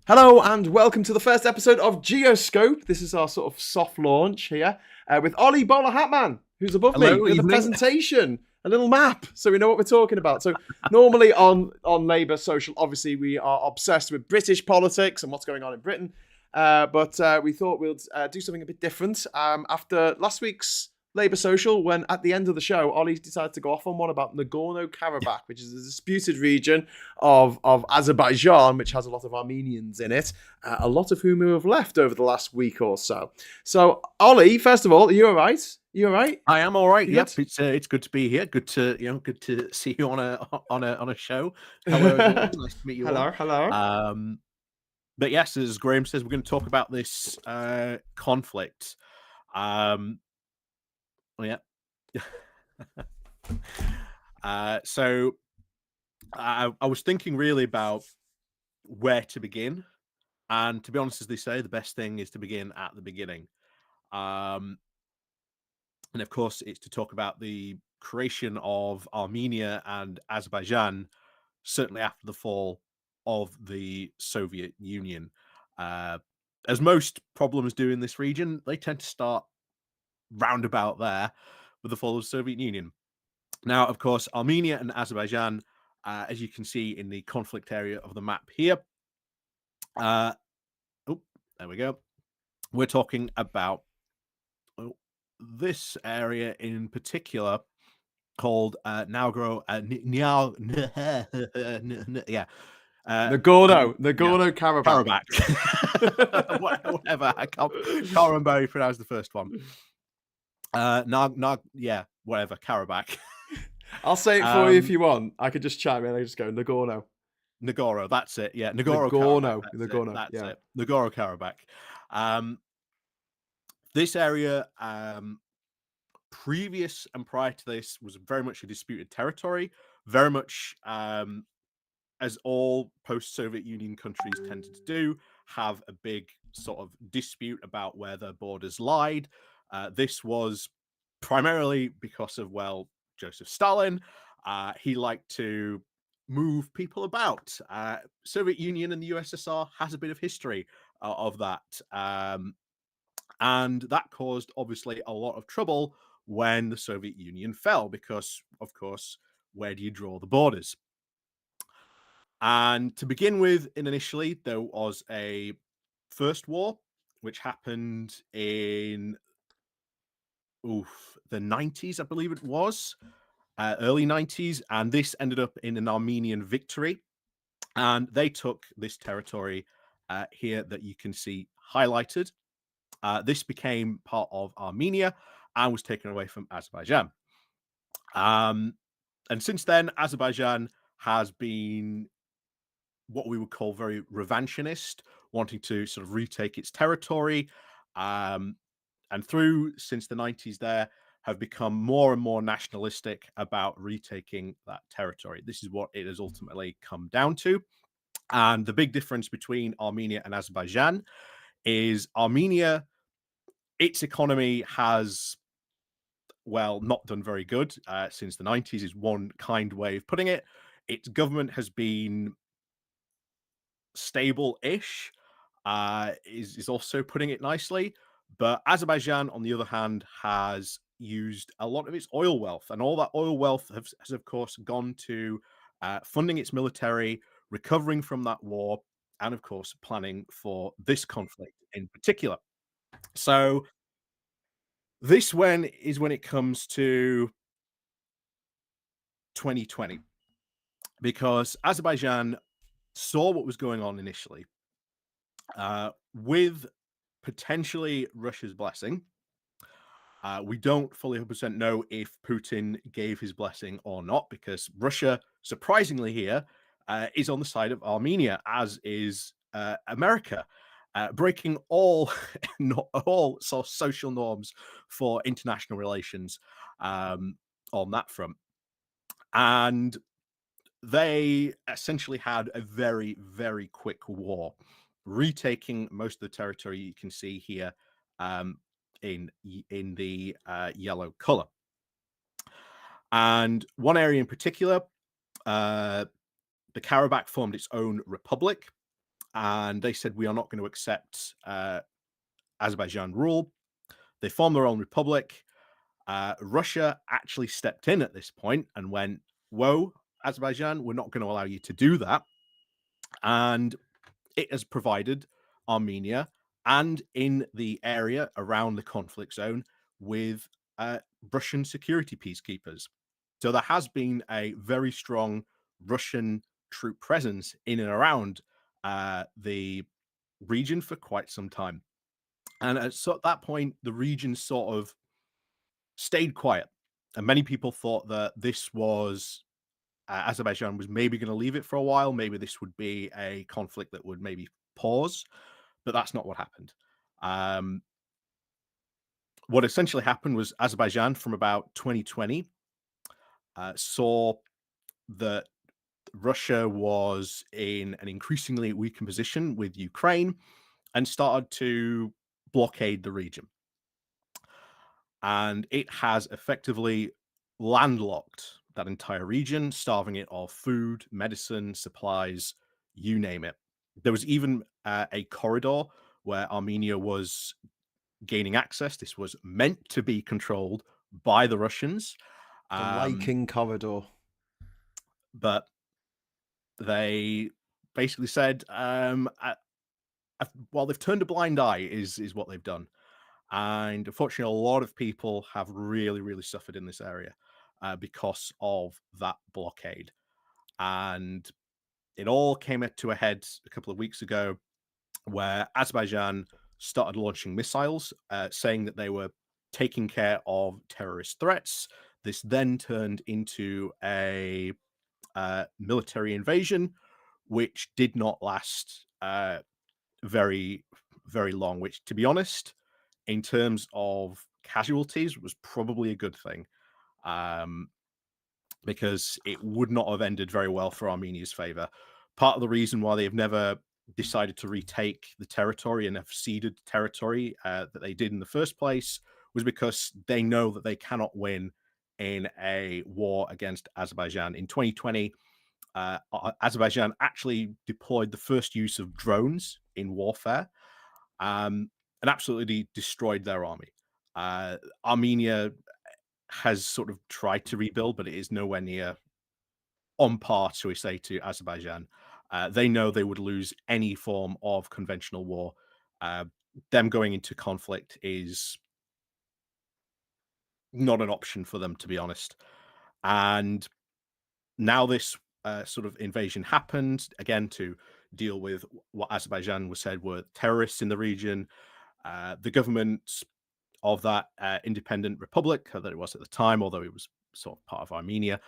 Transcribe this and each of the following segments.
Hello and welcome to the first episode of Geoscope. This is our sort of soft launch here with Ollie BowlerHatMan, who's above me Hello, with a evening. presentation, a little map, so we know what we're talking about. So normally on Labour Social, obviously we are obsessed with British politics and what's going on in Britain, but we thought we'd do something a bit different after last week's Labour Social, when at the end of the show, Ollie decided to go off on one about Nagorno-Karabakh, which is a disputed region of Azerbaijan, which has a lot of Armenians in it, a lot of whom have left over the last week or so. So, Ollie, first of all, are you all right? You all right? I am all right. You Yep, good? it's good to be here. Good to see you on a show. Hello, everyone. Nice to meet you all. Hello, hello. But yes, as Graham says, we're going to talk about this conflict. Um, yeah. So I was thinking really about where to begin, and to be honest, as they say, the best thing is to begin at the beginning. And of course, it's to talk about the creation of Armenia and Azerbaijan, certainly after the fall of the Soviet Union. Uh, as most problems do in this region, they tend to start roundabout there with the fall of the Soviet Union. Now, of course, Armenia and Azerbaijan, as you can see in the conflict area of the map here, oh, there we go. We're talking about this area in particular called yeah. Nagorno-Karabakh. Karabakh. Whatever. I can't remember how you pronounce the first one. Whatever. Karabakh. I'll say it for you if you want. I could just chime in. I just go Nagorno. Nagorno, that's it. Yeah, Nagorno. That's Yeah. it. Nagorno-Karabakh. This area, previous and prior to this, was very much a disputed territory, very much as all post-Soviet Union countries tended to do, have a big sort of dispute about where their borders lied. This was primarily because of, well, Joseph Stalin. He liked to move people about. Soviet Union and the USSR has a bit of history of that. And that caused, obviously, a lot of trouble when the Soviet Union fell, because, of course, where do you draw the borders? And to begin with, initially, there was a first war, which happened in the 90s, I believe it was, early 90s. And this ended up in an Armenian victory. And they took this territory here that you can see highlighted. This became part of Armenia and was taken away from Azerbaijan. And since then, Azerbaijan has been what we would call very revanchist, wanting to sort of retake its territory. And since the 90s there, have become more and more nationalistic about retaking that territory. This is what it has ultimately come down to. And the big difference between Armenia and Azerbaijan is Armenia, its economy has, well, not done very good since the 90s, is one kind way of putting it. Its government has been stable-ish, is also putting it nicely. But Azerbaijan, on the other hand, has used a lot of its oil wealth, and all that oil wealth has of course, gone to funding its military, recovering from that war, and of course, planning for this conflict in particular. So this is when it comes to 2020, because Azerbaijan saw what was going on initially, with potentially Russia's blessing. We don't fully 100% know if Putin gave his blessing or not, because Russia, surprisingly here, is on the side of Armenia, as is America, breaking all all sort of social norms for international relations on that front. And they essentially had a very, very quick war, retaking most of the territory you can see here in the yellow color. And one area in particular, the Karabakh formed its own republic. and they said, we are not going to accept Azerbaijan rule. They formed their own republic. Russia actually stepped in at this point and went, whoa, Azerbaijan, we're not going to allow you to do that. And it has provided Armenia and in the area around the conflict zone with Russian security peacekeepers. So there has been a very strong Russian troop presence in and around the region for quite some time. And at that point, the region sort of stayed quiet. And many people thought that this was Azerbaijan was maybe going to leave it for a while. Maybe this would be a conflict that would maybe pause, but that's not what happened. What essentially happened was Azerbaijan from about 2020 saw that Russia was in an increasingly weakened position with Ukraine and started to blockade the region. And it has effectively landlocked that entire region, starving it of food, medicine, supplies, you name it. There was even a corridor where Armenia was gaining access. This was meant to be controlled by the Russians. The Viking corridor. But they basically said, well, they've turned a blind eye is what they've done. And unfortunately, a lot of people have really, really suffered in this area because of that blockade. And it all came to a head a couple of weeks ago where Azerbaijan started launching missiles, saying that they were taking care of terrorist threats. This then turned into a military invasion, which did not last very, very long, which, to be honest, in terms of casualties, was probably a good thing, because it would not have ended very well for Armenia's favor. Part of the reason why they have never decided to retake the territory and have ceded territory that they did in the first place was because they know that they cannot win in a war against Azerbaijan. In 2020, Azerbaijan actually deployed the first use of drones in warfare and absolutely destroyed their army. Armenia has sort of tried to rebuild, but it is nowhere near on par, shall we say, to Azerbaijan. They know they would lose any form of conventional war. Them going into conflict is not an option for them, to be honest. And now this sort of invasion happened, again, to deal with what Azerbaijan was said were terrorists in the region. The government of that independent republic that it was at the time, although it was sort of part of Armenia,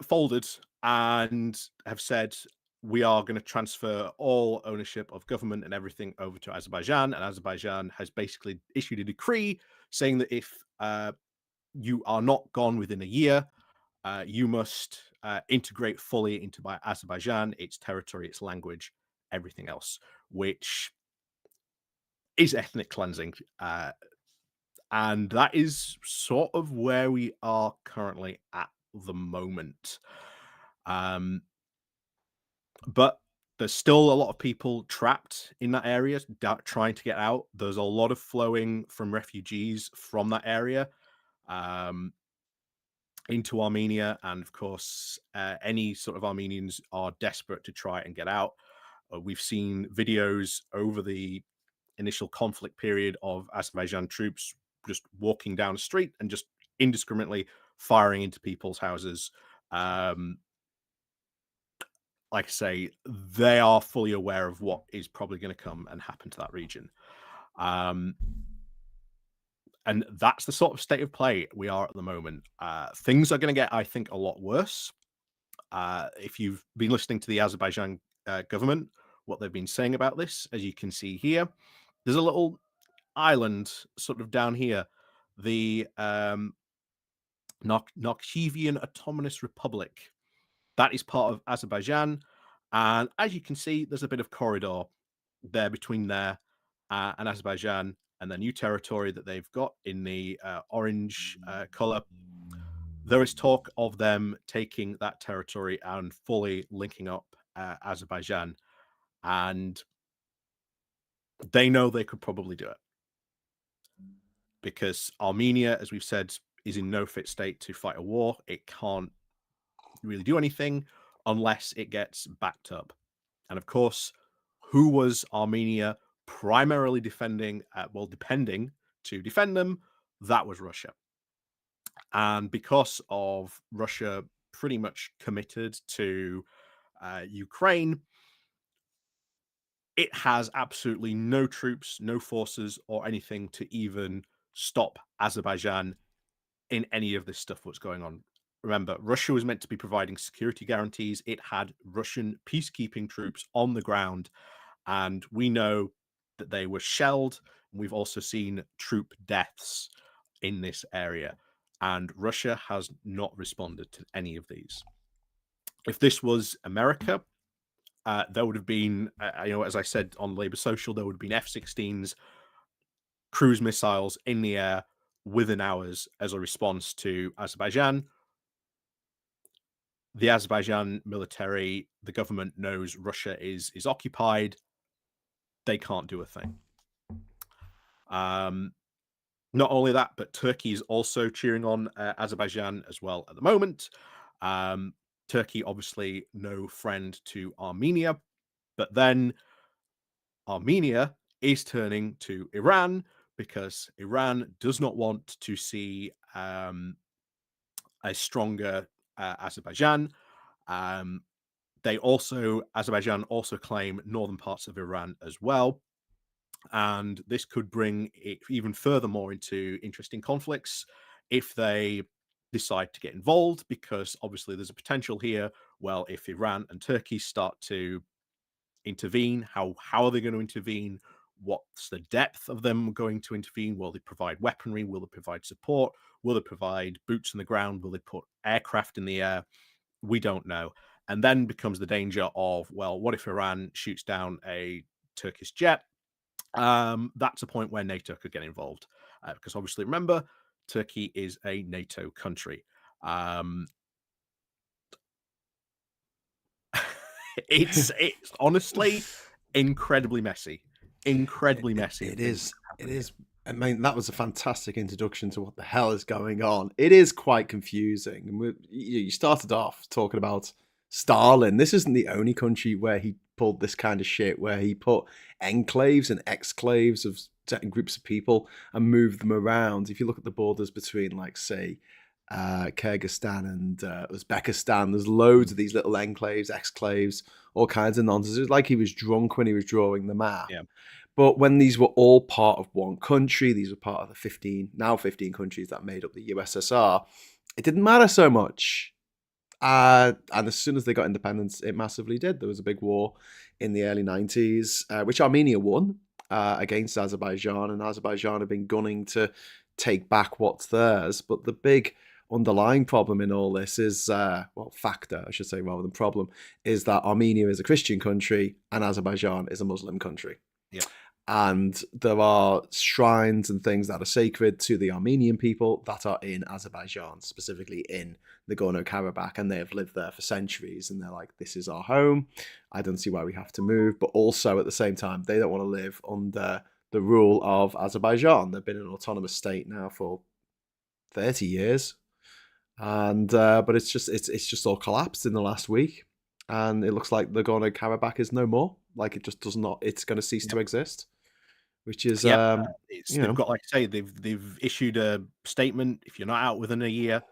folded and have said, we are going to transfer all ownership of government and everything over to Azerbaijan. And Azerbaijan has basically issued a decree saying that if you are not gone within a year, you must integrate fully into Azerbaijan, its territory, its language, everything else, which is ethnic cleansing. And that is sort of where we are currently at the moment. But there's still a lot of people trapped in that area trying to get out. There's a lot of flowing from refugees from that area into Armenia. And of course, any sort of Armenians are desperate to try and get out. We've seen videos over the initial conflict period of Azerbaijan troops just walking down the street and just indiscriminately firing into people's houses. Like I say, they are fully aware of what is probably going to come and happen to that region. And that's the sort of state of play we are at the moment. Things are going to get, I think, a lot worse. If you've been listening to the Azerbaijan government, what they've been saying about this, as you can see here, there's a little island sort of down here, the Nakhchivan Autonomous Republic. That is part of Azerbaijan. And as you can see, there's a bit of corridor there between there and Azerbaijan and the new territory that they've got in the orange color. There is talk of them taking that territory and fully linking up Azerbaijan, and they know they could probably do it because Armenia, as we've said, is in no fit state to fight a war. It can't really do anything unless it gets backed up. And of course, who was Armenia primarily defending? Depending to defend them, that was Russia. And because of Russia pretty much committed to Ukraine, it has absolutely no troops, no forces, or anything to even stop Azerbaijan in any of this stuff that's going on. Remember, Russia was meant to be providing security guarantees. It had Russian peacekeeping troops on the ground, and we know that they were shelled. We've also seen troop deaths in this area, and Russia has not responded to any of these. If this was America, there would have been, as I said on Labour Social, there would have been F-16s, cruise missiles in the air within hours as a response to Azerbaijan. The Azerbaijan military, the government knows Russia is occupied. They can't do a thing. Not only that, but Turkey is also cheering on Azerbaijan as well at the moment. Turkey, obviously, no friend to Armenia, but then Armenia is turning to Iran because Iran does not want to see a stronger Azerbaijan. Azerbaijan also claim northern parts of Iran as well. And this could bring it even furthermore into interesting conflicts if they decide to get involved, because obviously there's a potential here. Well, if Iran and Turkey start to intervene, how are they going to intervene? What's the depth of them going to intervene? Will they provide weaponry? Will they provide support? Will they provide boots on the ground? Will they put aircraft in the air? We don't know. And then becomes the danger of, well, what if Iran shoots down a Turkish jet? That's a point where NATO could get involved, because obviously, remember, Turkey is a NATO country. It's honestly incredibly messy. It is. I mean, that was a fantastic introduction to what the hell is going on. It is quite confusing. And you started off talking about Stalin. This isn't the only country where he pulled this kind of shit, where he put enclaves and exclaves of certain groups of people and moved them around. If you look at the borders between, like, say, Kyrgyzstan and Uzbekistan, there's loads of these little enclaves, exclaves, all kinds of nonsense. It was like he was drunk when he was drawing the map. Yeah. But when these were all part of one country, these were part of the 15 countries that made up the USSR, it didn't matter so much. And as soon as they got independence, it massively did. There was a big war in the early 90s, which Armenia won against Azerbaijan, and Azerbaijan have been gunning to take back what's theirs. But the big underlying problem in all this is, factor, I should say, rather than problem, is that Armenia is a Christian country and Azerbaijan is a Muslim country. Yeah. And there are shrines and things that are sacred to the Armenian people that are in Azerbaijan, specifically in Nagorno-Karabakh, and they have lived there for centuries, and they're like, this is our home. I don't see why we have to move. But also at the same time, they don't want to live under the rule of Azerbaijan. They've been an autonomous state now for 30 years. And but it's just all collapsed in the last week. And it looks like Nagorno-Karabakh is no more. Like, it just does not, it's going to cease to exist. Which is, they've got, like I say, they've issued a statement. If you're not out within a year,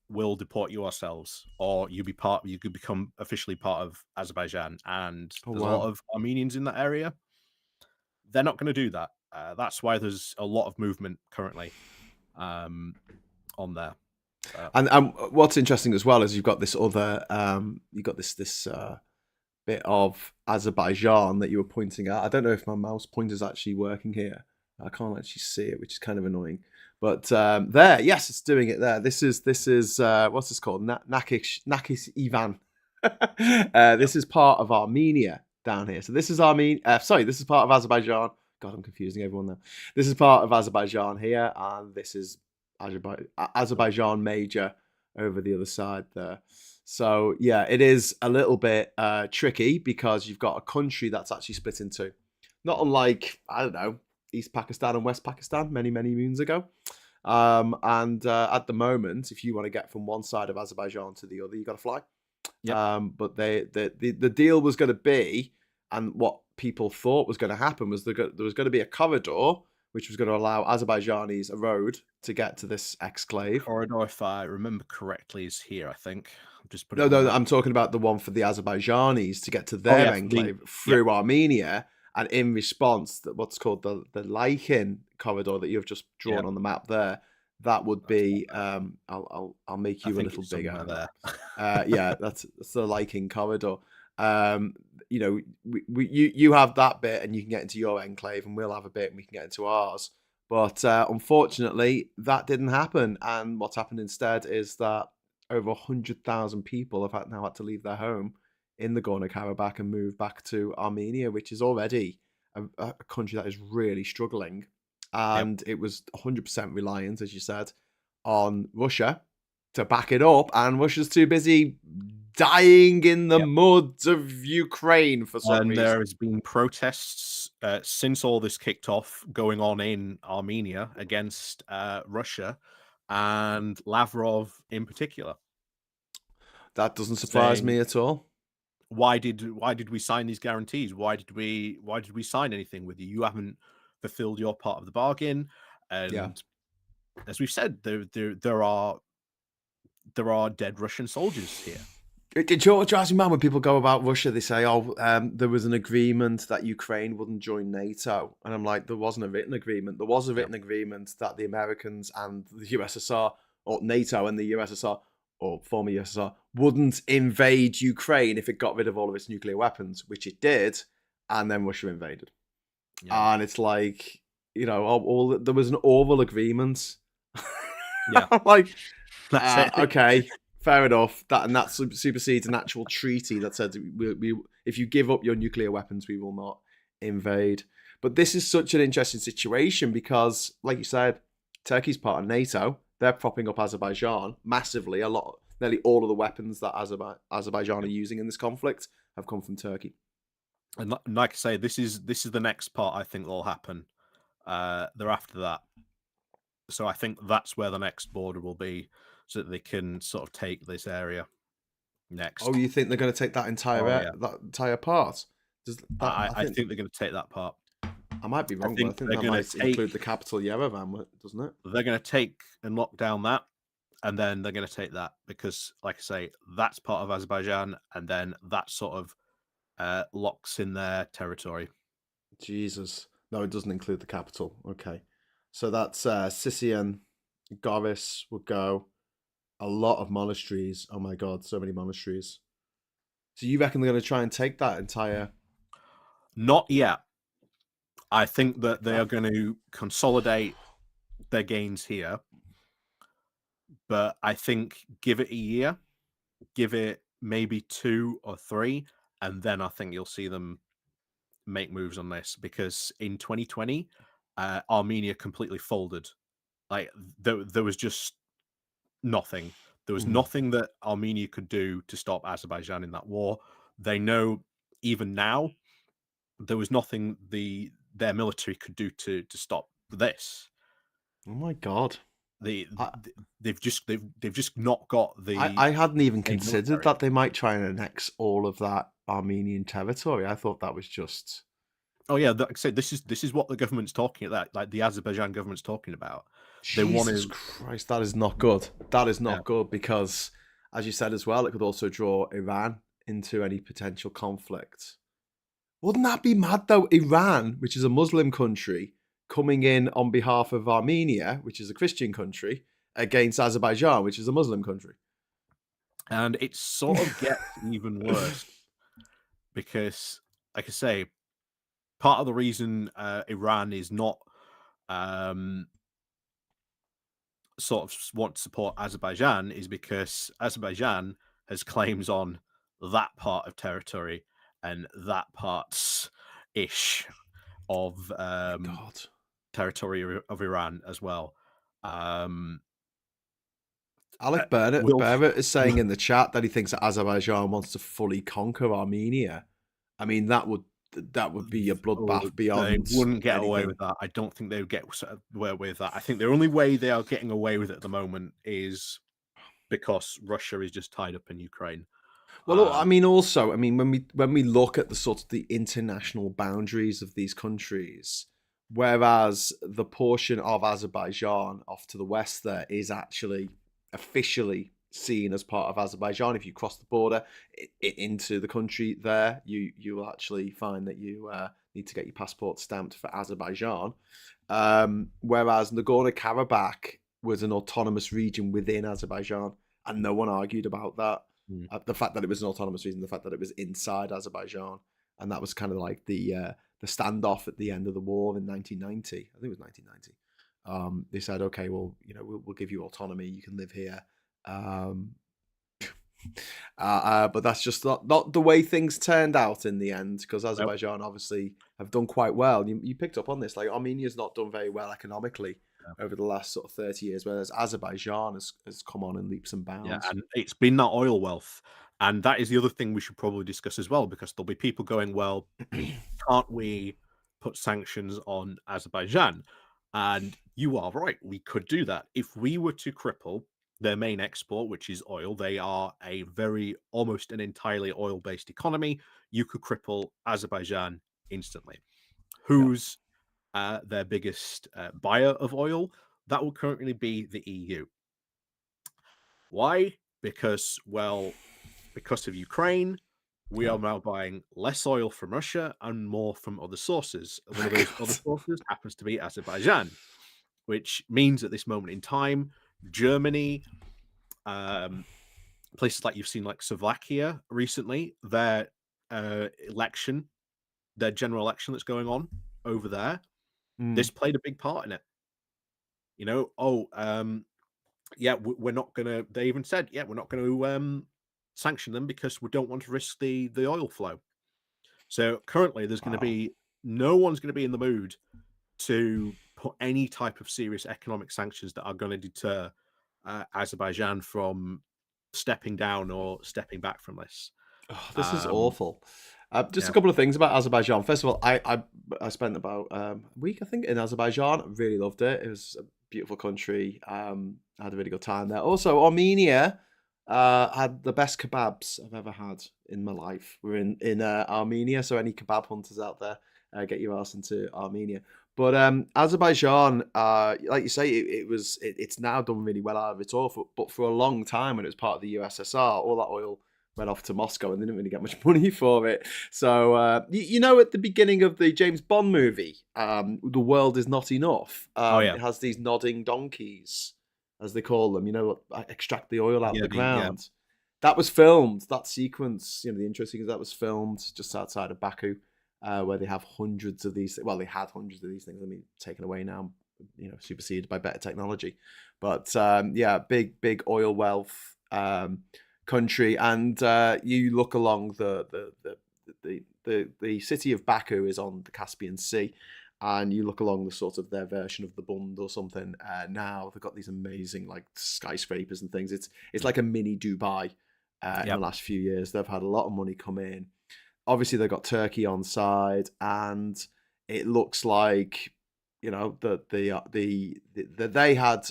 we'll deport you ourselves, or you could become officially part of Azerbaijan. And there's a lot of Armenians in that area. They're not going to do that. That's why there's a lot of movement currently on there. And what's interesting as well is you've got this other, this bit of Azerbaijan that you were pointing at. I don't know if my mouse pointer is actually working here. I can't actually see it, which is kind of annoying. But there, yes, it's doing it there. This is what's this called? Nakis Ivan. This is part of Armenia down here. So this is this is part of Azerbaijan. God, I'm confusing everyone now. This is part of Azerbaijan here, and this is Azerbaijan major over the other side there. So yeah, it is a little bit tricky because you've got a country that's actually split in two. Not unlike, I don't know, East Pakistan and West Pakistan many, many moons ago. And at the moment, if you want to get from one side of Azerbaijan to the other, you got to fly. Yep. But the deal was going to be, and what people thought was going to happen was there was going to be a corridor which was going to allow Azerbaijanis a road to get to this exclave. Corridor, if I remember correctly, is here. I think. Just put it No, on the no, map. I'm talking about the one for the Azerbaijanis to get to Oh their yeah, enclave yep. through Armenia, and in response, what's called the Lykin corridor that you've just drawn Yep. on the map there, that would be I'll make I you a think little it's bigger. somewhere Hang there. on. Yeah, that's the Lykin corridor. You know, you have that bit, and you can get into your enclave, and we'll have a bit, and we can get into ours. But unfortunately, that didn't happen. And what's happened instead is that over 100,000 people have now had to leave their home in the Nagorno-Karabakh and move back to Armenia, which is already a country that is really struggling. Yep. And it was 100% reliant, as you said, on Russia to back it up. And Russia's too busy dying in the Yep. mud of Ukraine for some And reason. there has been protests since all this kicked off going on in Armenia against Russia and Lavrov in particular. That doesn't surprise Saying, me at all. why did we sign these guarantees? Why did we sign anything with you? You haven't fulfilled your part of the bargain. And Yeah. as we've said, there are dead Russian soldiers here. It drives me mad when people go about Russia. They say, "Oh, there was an agreement that Ukraine wouldn't join NATO," and I'm like, "There wasn't a written agreement. There was a written agreement that the Americans and the USSR, or NATO and the USSR, or former USSR, wouldn't invade Ukraine if it got rid of all of its nuclear weapons, which it did, and then Russia invaded." Yeah. And it's like, you know, there was an oral agreement. Yeah. I'm like, That's it. okay. Fair enough. That supersedes an actual treaty that said we if you give up your nuclear weapons, we will not invade. But this is such an interesting situation because, like you said, Turkey's part of NATO. They're propping up Azerbaijan massively. Nearly all of the weapons that Azerbaijan are using in this conflict have come from Turkey. And like I say, this is the next part I think that'll happen. They're after that. So I think that's where the next border will be, so that they can sort of take this area next. Oh, you think they're going to take that entire that entire part? I think they're going to take that part. I might be wrong, but I think that might include the capital Yerevan, doesn't it? They're going to take and lock down that, and then they're going to take that because, like I say, that's part of Azerbaijan, and then that sort of locks in their territory. Jesus. No, it doesn't include the capital. Okay. So that's Sisian, Goris would go. A lot of monasteries. Oh my God, so many monasteries. So you reckon they're going to try and take that entire... Not yet. I think that they are going to consolidate their gains here. But I think give it a year, give it maybe 2 or 3, and then I think you'll see them make moves on this, because in 2020, Armenia completely folded. Like there was just nothing. There was nothing that Armenia could do to stop Azerbaijan in that war. They know even now there was nothing their military could do to stop this. Oh my God. They've just not got the... I hadn't even considered military. that they might try and annex all of that Armenian territory. I thought that was just... Oh yeah, like I said, this is what the government's talking about. Like the Azerbaijan government's talking about. Jesus Christ, that is not good. That is not good because, as you said as well, it could also draw Iran into any potential conflict. Wouldn't that be mad though? Iran, which is a Muslim country, coming in on behalf of Armenia, which is a Christian country, against Azerbaijan, which is a Muslim country. And it sort of gets even worse because, like I say, part of the reason Iran is not sort of want to support Azerbaijan is because Azerbaijan has claims on that part of territory and that part's ish of territory of Iran as well. Alec will Bernard is saying in the chat that he thinks that Azerbaijan wants to fully conquer Armenia. I mean, that would be a Oh, bloodbath they beyond wouldn't get away with anything. that. I don't think they would get away with that. I think the only way they are getting away with it at the moment is because Russia is just tied up in Ukraine. Well, I mean, also, I mean, when we look at the sort of the international boundaries of these countries, whereas the portion of Azerbaijan off to the west there is actually officially seen as part of Azerbaijan. If you cross the border into the country there, you will actually find that you need to get your passport stamped for Azerbaijan. Whereas Nagorno-Karabakh was an autonomous region within Azerbaijan, and no one argued about that. Mm. The fact that it was an autonomous region, the fact that it was inside Azerbaijan, and that was kind of like the standoff at the end of the war in 1990. I think it was 1990. They said, okay, well, we'll give you autonomy. You can live here. But that's just not the way things turned out in the end, because Azerbaijan obviously have done quite well. You picked up on this, like Armenia's not done very well economically over the last sort of 30 years, whereas Azerbaijan has come on in leaps and bounds. Yeah, and it's been that oil wealth. And that is the other thing we should probably discuss as well, because there'll be people going, well, can't we put sanctions on Azerbaijan? And you are right, we could do that. If we were to cripple their main export, which is oil, they are a almost an entirely oil-based economy. You could cripple Azerbaijan instantly. Who's their biggest buyer of oil? That will currently be the EU. Why? Because of Ukraine, we are now buying less oil from Russia and more from other sources. One of those other sources happens to be Azerbaijan, which means at this moment in time, Germany, places like you've seen, like Slovakia recently, their election, their general election that's going on over there, this played a big part in it. Yeah, we're not gonna. They even said, yeah, we're not going to sanction them because we don't want to risk the oil flow. So currently, there's going to be no one's going to be in the mood to put any type of serious economic sanctions that are going to deter Azerbaijan from stepping down or stepping back from this. This is awful. Just a couple of things about Azerbaijan. First of all, I spent about a week, I think, in Azerbaijan. Really loved it. It was a beautiful country. I had a really good time there. Also, Armenia had the best kebabs I've ever had in my life. We're in Armenia, so any kebab hunters out there, get your ass into Armenia. But Azerbaijan, like you say, it's now done really well out of its oil. But for a long time, when it was part of the USSR, all that oil went off to Moscow, and they didn't really get much money for it. So at the beginning of the James Bond movie, The World Is Not Enough. It has these nodding donkeys, as they call them. Extract the oil out of the ground. That was filmed. That sequence, the intro sequence, that was filmed just outside of Baku, where they have hundreds of these. Well, they had hundreds of these things. I mean, taken away now, superseded by better technology. But big oil wealth. Country, and you look along the city of Baku is on the Caspian Sea, and you look along the sort of their version of the Bund or something. Now they've got these amazing like skyscrapers and things. It's like a mini Dubai. In the last few years, they've had a lot of money come in. Obviously, they've got Turkey on side, and it looks like that they had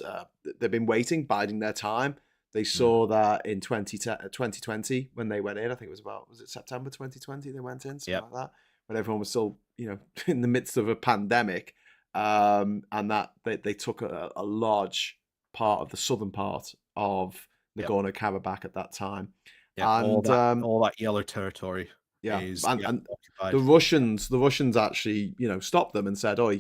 they've been waiting, biding their time. They saw that in 2020 when they went in. I think it was it September 2020 they went in, something like that, when everyone was still, in the midst of a pandemic, and that they took a large part of the southern part of Nagorno-Karabakh at that time. Yeah, and all that yellow territory. Is and occupied. The Russians actually, stopped them and said, "Oh,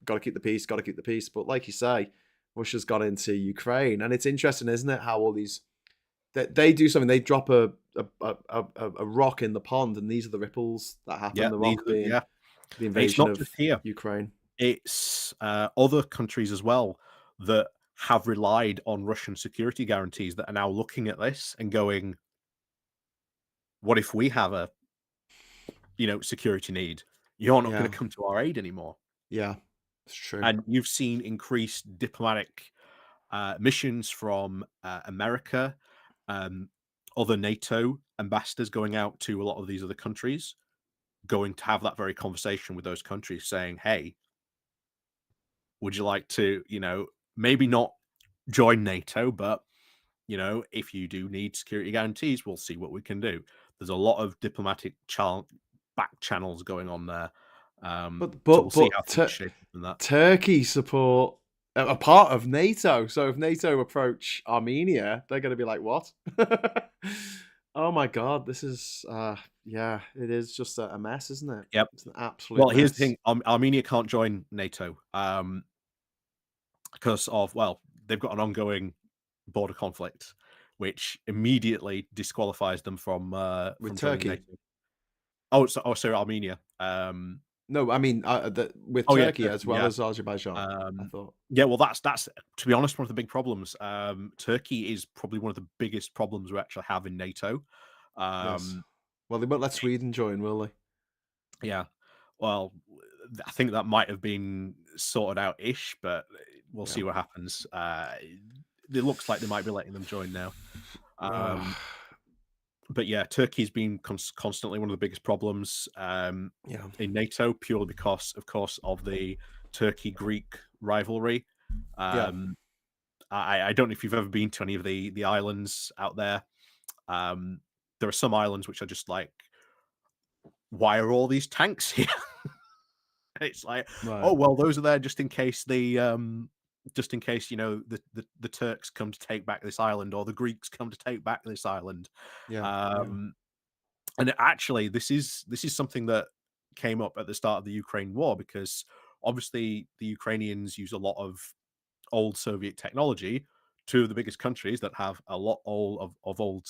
got to keep the peace, got to keep the peace." But like you say, Russia's got into Ukraine, and it's interesting, isn't it, how all these they do something. They drop a rock in the pond, and these are the ripples that happen. The rock being the invasion of Ukraine. It's other countries as well that have relied on Russian security guarantees that are now looking at this and going, "What if we have a security need? You're not going to come to our aid anymore." Yeah, it's true. And you've seen increased diplomatic missions from America, um, other NATO ambassadors going out to a lot of these other countries, going to have that very conversation with those countries, saying, "Hey, would you like to, maybe not join NATO, but if you do need security guarantees, we'll see what we can do." There's a lot of diplomatic back channels going on there. But So we'll but see but how things shape up in that. Turkey support a part of NATO. So if NATO approach Armenia, they're going to be like, what? Oh my God, this is yeah, it is just a mess, isn't it? Yep. It's an absolute Well, here's the mess. thing: Armenia can't join NATO because of, well, they've got an ongoing border conflict, which immediately disqualifies them With from joining Turkey. NATO. Sorry, Armenia. No, I mean with Oh yeah, Turkey as Turkey. well Yeah. as Azerbaijan. I Um, thought. yeah, well, that's to be honest, one of the big problems. Turkey is probably one of the biggest problems we actually have in NATO. Yes. Um, Well, they won't let Sweden join, will they? yeah, well, I think that might have been sorted out ish, but we'll Yeah. see what happens. It looks like they might be letting them join now. Ugh. But yeah, Turkey's been constantly one of the biggest problems Yeah. in NATO, purely because, of course, of the Turkey-Greek rivalry. Yeah. Um, I don't know if you've ever been to any of the islands out there. There are some islands which are just like, why are all these tanks here? It's like, Right. oh well, those are there just in case just in case the Turks come to take back this island, or the Greeks come to take back this island. Yeah. Yeah. Um, and actually, this is something that came up at the start of the Ukraine war, because obviously the Ukrainians use a lot of old Soviet technology. Two of the biggest countries that have a lot of old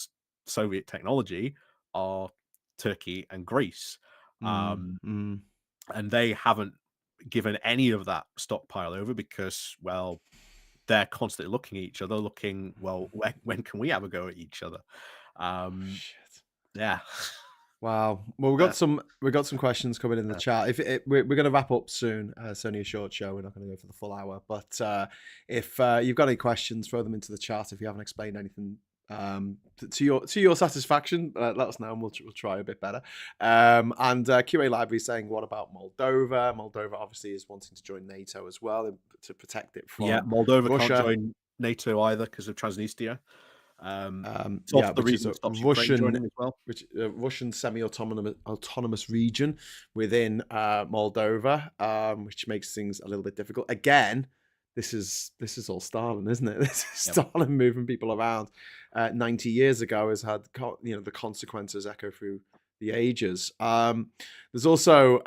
Soviet technology are Turkey and Greece. Mm, Um, mm. and they haven't given any of that stockpile over because, well, they're constantly looking at each other, looking, well, when can we have a go at each other? Um, Shit. yeah. Wow. Well, Uh, we've got some questions coming in the uh, chat. If we're going to wrap up soon, it's only a short show. We're not going to go for the full hour. But if you've got any questions, throw them into the chat. If you haven't explained anything to your satisfaction, let us know, and we'll try a bit better. And QA Library saying, what about Moldova? Moldova obviously is wanting to join NATO as well to protect it yeah, from Moldova can't Russia. join NATO either because of Transnistria. It's Yeah, also the which is reason a that stops Ukraine joining as well. Russian semi-autonomous region within Moldova, which makes things a little bit difficult. Again, this is all Stalin, isn't it? This is Yep. Stalin moving people around. 90 years ago has had the consequences echo through the ages. There's also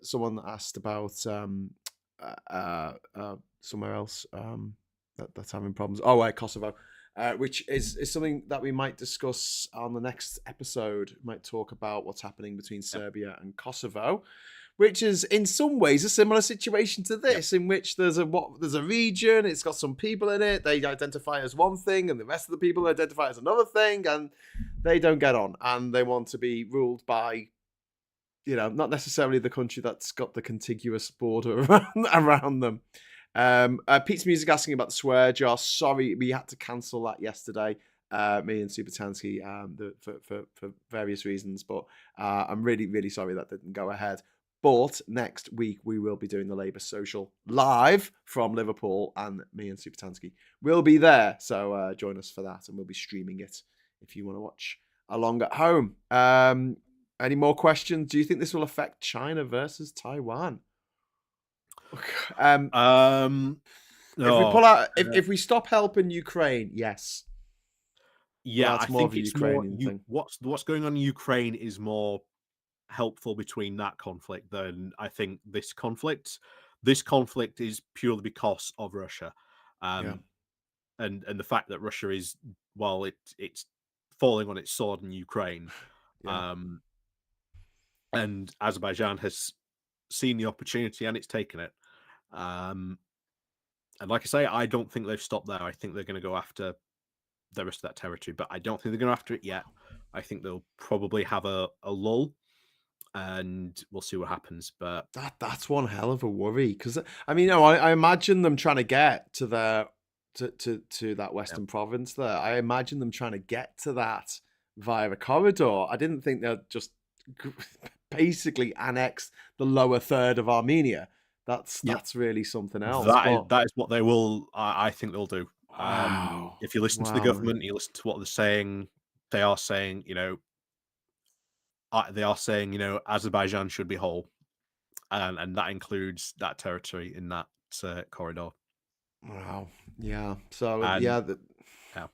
someone that asked about somewhere else that's having problems. Oh, Kosovo. Which is something that we might discuss on the next episode. We might talk about what's happening between Yep. Serbia and Kosovo, which is in some ways a similar situation to this, in which there's a region, it's got some people in it, they identify as one thing, and the rest of the people identify as another thing, and they don't get on, and they want to be ruled by, not necessarily the country that's got the contiguous border around them. Pete's Music asking about the swear jar. Sorry, we had to cancel that yesterday. Me and Supertansky for various reasons, but I'm really, really sorry that didn't go ahead. But next week we will be doing the Labour Social live from Liverpool, and me and Supertansky will be there. So join us for that, and we'll be streaming it if you want to watch along at home. Any more questions? Do you think this will affect China versus Taiwan? If we pull out, if we stop helping Ukraine, yes. Yeah, Well, that's I more of think a it's more Ukrainian thing. what's going on in Ukraine is more helpful between that conflict than I think this conflict. This conflict is purely because of Russia, Yeah, um, and the fact that Russia is, well, it's falling on its sword in Ukraine, yeah. um, and Azerbaijan has seen the opportunity and it's taken it. Um, and like I say, I don't think they've stopped there. I think they're going to go after the rest of that territory, but I don't think they're going after it yet. I think they'll probably have a lull, and we'll see what happens. But That's one hell of a worry, because I mean, I imagine them trying to get to to that Yeah. western province there. I imagine them trying to get to that via a corridor. I didn't think they'd just basically annex the lower third of Armenia. Yep. That's really something else. That is But that is what they will. I think they'll do. wow, If you listen to the wow, government, you listen to what they're saying. They are saying, Azerbaijan should be whole, and that includes that territory in that corridor. wow, yeah. So And yeah, yeah,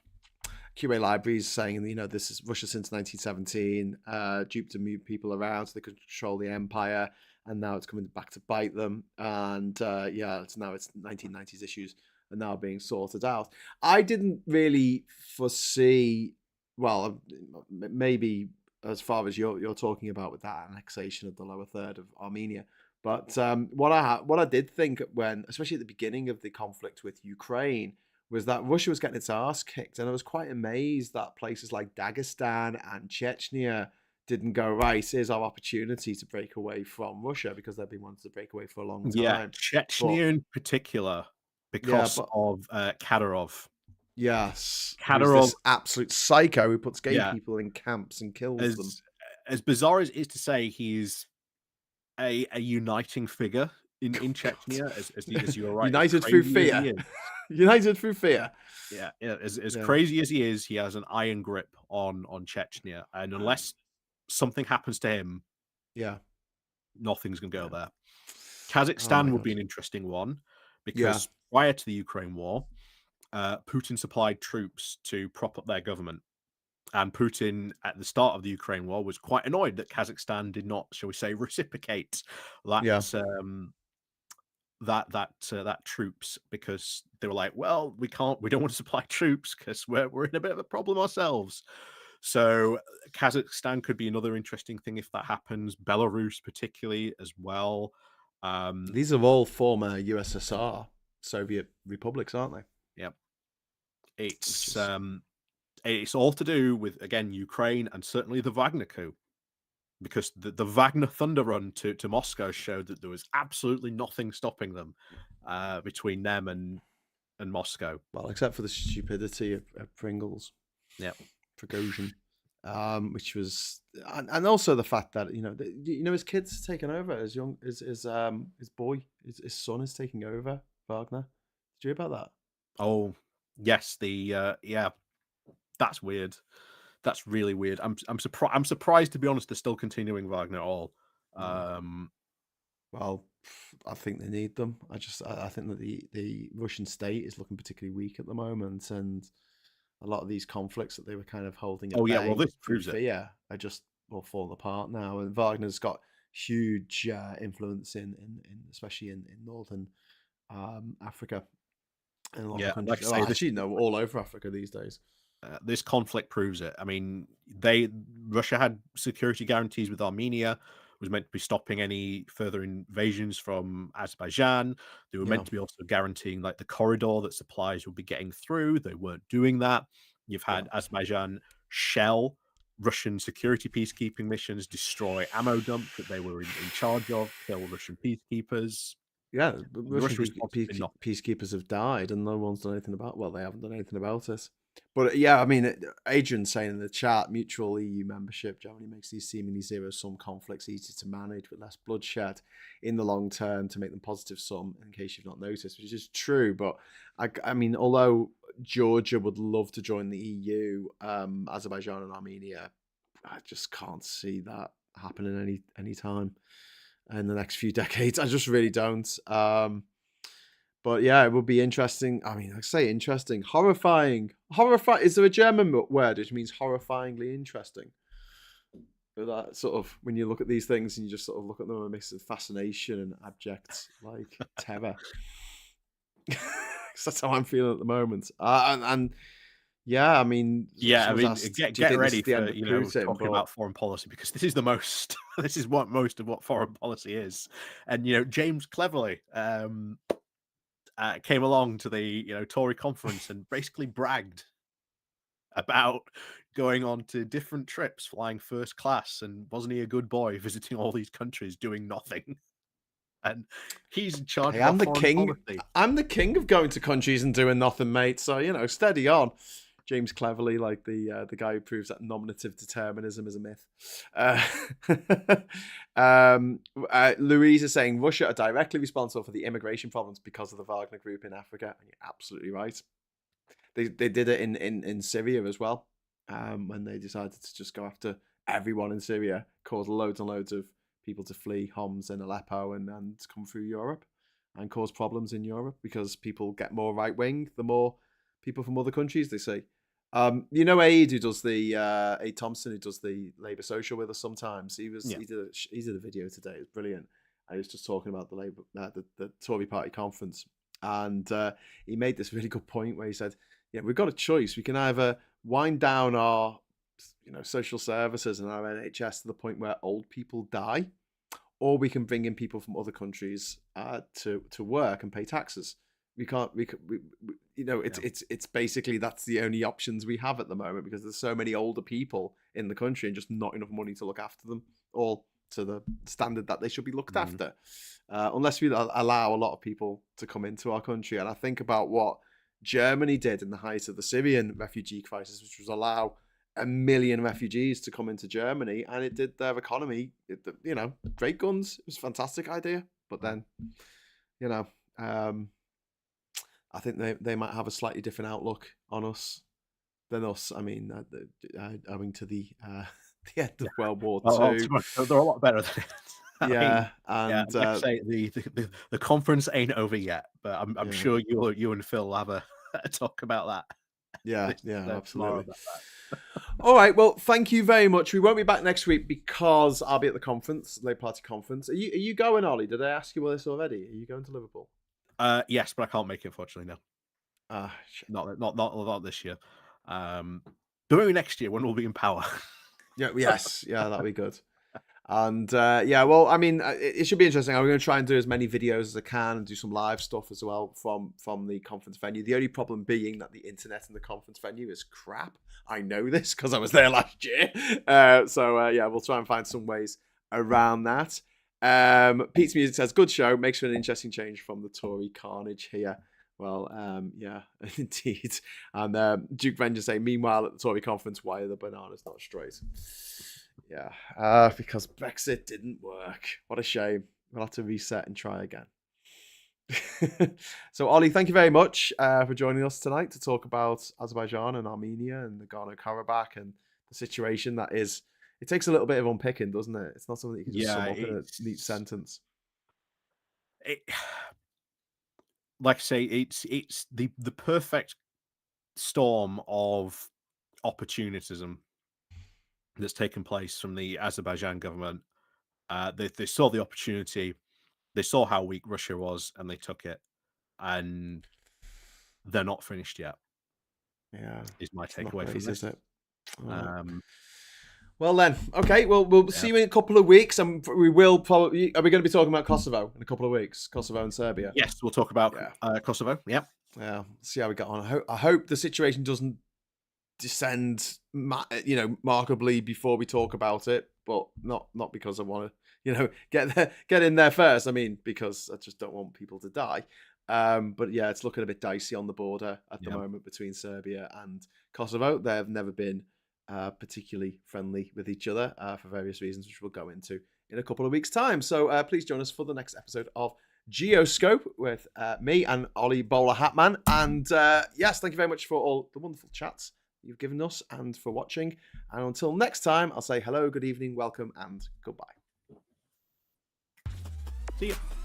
QA Libraries saying, this is Russia since 1917, duped and moved people around so they could control the empire, and now it's coming back to bite them. And it's 1990s issues are now being sorted out. I didn't really foresee, well, maybe as far as you're talking about with that annexation of the lower third of Armenia. But what I did think when, especially at the beginning of the conflict with Ukraine, was that Russia was getting its ass kicked, and I was quite amazed that places like Dagestan and Chechnya didn't go, right, here's our opportunity to break away from Russia, because they've been wanting to break away for a long yeah, time. But Chechnya in particular yeah, because but of Kadyrov. yes, who's Kadyrov, this absolute psycho who puts gay yeah, people in camps and kills them. as bizarre as it is to say, he's a uniting figure in God. Chechnya, as you were right, as United through crazy as he fear. is. United through fear. Yeah, as Yeah, crazy as he is, he has an iron grip on Chechnya, and unless something happens to him, yeah, nothing's gonna go yeah. there. Oh my Kazakhstan would God. be an interesting one Yeah, because prior to the Ukraine war, Putin supplied troops to prop up their government. And Putin, at the start of the Ukraine war, was quite annoyed that Kazakhstan did not, shall we say, reciprocate yeah. that that troops, because they were like, well, we don't want to supply troops because we're in a bit of a problem ourselves. So Kazakhstan could be another interesting thing if that happens. Belarus, particularly, as well. Um, These are all former USSR Soviet republics, aren't they? yeah, Which it's is um, it's all to do with, again, Ukraine and certainly the Wagner coup, because the Wagner Thunder Run to Moscow showed that there was absolutely nothing stopping them between them and Moscow. well, except for the stupidity of Pringles, Yeah. Prigozhin, which was, and also the fact that his kid's taken over, his young his boy, his son is taking over Wagner. Did you hear about that? Oh, yes. Yeah, that's weird. That's really weird. I'm surprised, to be honest. They're still continuing Wagner at all. Mm. Um, Well, I think they need them. I think that the Russian state is looking particularly weak at the moment, and a lot of these conflicts that they were kind of holding at oh yeah, well, bay this through proves it. fear are just all falling apart now. And Wagner's got huge influence in especially in northern Africa and a lot of Yeah, like countries. I Well, say, actually, no, all over Africa these days. this conflict proves it. I mean, Russia had security guarantees with Armenia, was meant to be stopping any further invasions from Azerbaijan. They were Yeah, meant to be also guaranteeing like the corridor that supplies would be getting through. They weren't doing that. You've yeah, had Azerbaijan shell Russian security peacekeeping missions, destroy ammo dumps that they were in charge of, kill Russian peacekeepers. yeah. The Russian Russian response has been nothing. peacekeepers have died, and no one's done anything about. Well, they haven't done anything about it. But yeah, I mean, Adrian's saying in the chat, mutual EU membership generally makes these seemingly zero-sum conflicts easier to manage with less bloodshed in the long term to make them positive sum, in case you've not noticed, which is true. But I mean, although Georgia would love to join the EU, Azerbaijan and Armenia, I just can't see that happening any time in the next few decades. I just really don't. But yeah, it would be interesting. I mean, I say interesting, horrifying. Horrifying. Is there a German word which means horrifyingly interesting? But that sort of, when you look at these things and you just sort of look at them in a mix of fascination and abject like terror. 'Cause that's how I'm feeling at the moment. And yeah, I mean, Yeah, I someone's mean, asked, get "Do you get think this ready is the for, end of Putin?" talking But about foreign policy, because this is the most this is what most of what foreign policy is. And, James cleverly, came along to the, Tory conference and basically bragged about going on to different trips, flying first class, and wasn't he a good boy visiting all these countries doing nothing? and he's in charge Hey, of our I'm the foreign king. policy. I'm the king of going to countries and doing nothing, mate. So steady on. James Cleverly, like the guy who proves that nominative determinism is a myth. Louise is saying Russia are directly responsible for the immigration problems because of the Wagner Group in Africa. And you're absolutely right. They did it in Syria as well, when they decided to just go after everyone in Syria, cause loads and loads of people to flee Homs and Aleppo and come through Europe and cause problems in Europe because people get more right wing the more people from other countries they see. Aid, who does the Aid Thompson, who does the Labour Social with us sometimes. He did a video today. It was brilliant. I was just talking about the Labour, the Tory Party conference, and he made this really good point where he said, "Yeah, we've got a choice. We can either wind down our, social services and our NHS to the point where old people die, or we can bring in people from other countries to work and pay taxes. We can't. It's basically that's the only options we have at the moment because there's so many older people in the country and just not enough money to look after them all to the standard that they should be looked after, unless we allow a lot of people to come into our country. And I think about what Germany did in the height of the Syrian refugee crisis, which was allow 1 million refugees to come into Germany, and it did their economy. Great guns. It was a fantastic idea, but then, I think they might have a slightly different outlook on us than us. I mean, owing to the end of World War II. They're a lot better than it. Like I say, the conference ain't over yet, but I'm sure you and Phil will have a talk about that. Yeah, absolutely. All right, well, thank you very much. We won't be back next week because I'll be at the conference, Labour Party conference. Are you going, Ollie? Did I ask you all this already? Are you going to Liverpool? Yes, but I can't make it, unfortunately. No. Shit. Not this year. But maybe next year when we'll be in power. Yes, that'd be good. And well, I mean, it should be interesting. I'm going to try and do as many videos as I can and do some live stuff as well from the conference venue. The only problem being that the internet in the conference venue is crap. I know this because I was there last year. We'll try and find some ways around that. Pete's Music says, good show. Makes for an interesting change from the Tory carnage here. Well, indeed. And Duke Vengeance saying, meanwhile, at the Tory conference, why are the bananas not straight? Yeah, because Brexit didn't work. What a shame. We'll have to reset and try again. So, Ollie, thank you very much for joining us tonight to talk about Azerbaijan and Armenia and Nagorno-Karabakh and the situation that is. It takes a little bit of unpicking, doesn't it? It's not something you can just sum up in a neat sentence. Like I say, it's the perfect storm of opportunism that's taken place from the Azerbaijan government. They saw the opportunity, they saw how weak Russia was, and they took it. And they're not finished yet. Yeah, is my takeaway from this. Is it? Well then, okay. Well, we'll see you in a couple of weeks, and we will probably. Are we going to be talking about Kosovo in a couple of weeks? Kosovo and Serbia. Yes, we'll talk about Kosovo. Yeah. See how we get on. I hope the situation doesn't descend, markedly before we talk about it, but not because I want to, get in there first. I mean, because I just don't want people to die. But yeah, it's looking a bit dicey on the border at the moment between Serbia and Kosovo. They have never been particularly friendly with each other for various reasons, which we'll go into in a couple of weeks' time. So please join us for the next episode of Geoscope with me and Ollie BowlerHatMan. And yes, thank you very much for all the wonderful chats you've given us and for watching. And until next time, I'll say hello, good evening, welcome, and goodbye. See you.